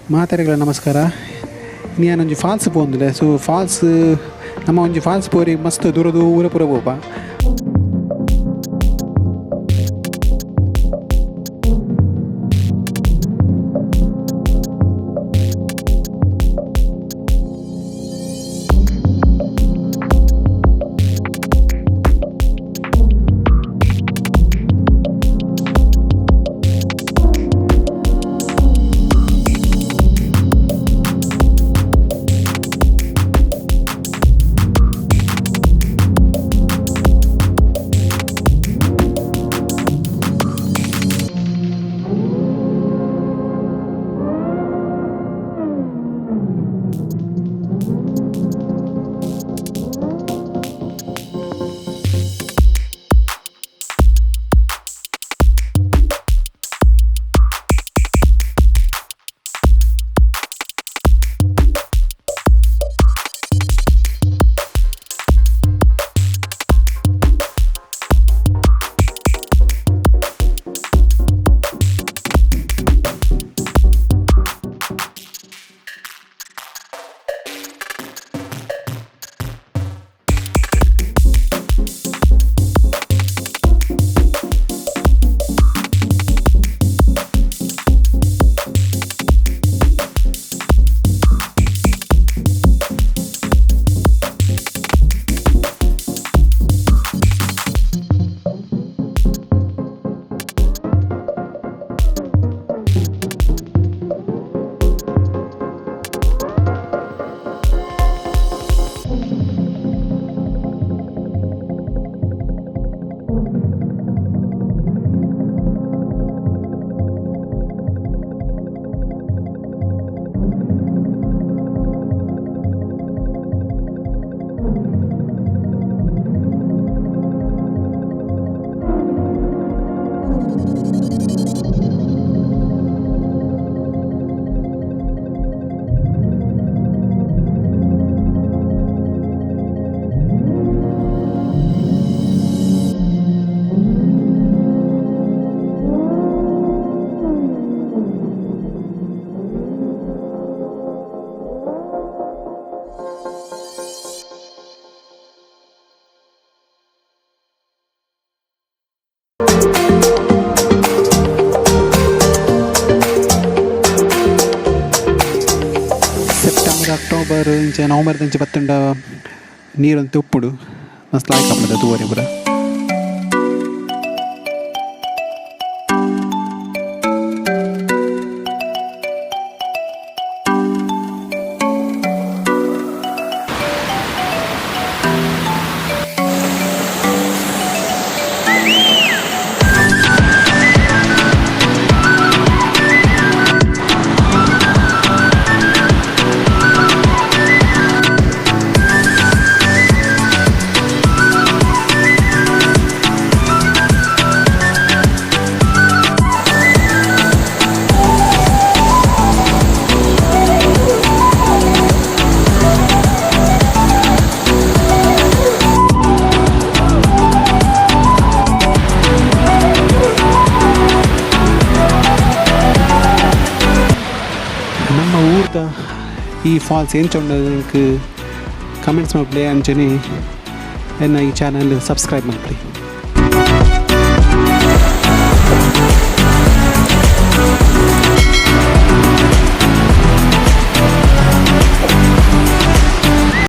ಮಾತಾಡಿಗಳ ನಮಸ್ಕಾರ. ನೀನೊಂಜಿ falls ಪೋಂದುಲೆ. So falls ನಮ್ಮ ಒಂಜಿ ಫಾಲ್ಸ್ ಪೋರಿ ಮಸ್ತ್ ದೂರ ದೂರ ಪೂರ ಪೋಪ. ಅಕ್ಟೋಬರ್ ಇಂಚೆ ನವಂಬರ್ ಇಂಚೆ ಬತ್ತುಂಡ ನೀರೊಂದು ಉಪ್ಪುಡು ಮಸ್ತ್ ಲಾಯ್ಕ್ ಆಗ್ತದೆ ತೂವರೆ ಪೂರ. ನಮ್ಮ ಊರ್ದ ಈ ಫಾಲ್ಸ್ ಏನು ಚೊಂಡದಕ್ಕೆ ಕಮೆಂಟ್ಸ್ ಮಾಡ್ಲಿ ಅಂಚನೆ ಎನ್ನ ಈ ಚಾನಲ್ ಸಬ್ಸ್ಕ್ರೈಬ್ ಮಾಡ್ರಿ.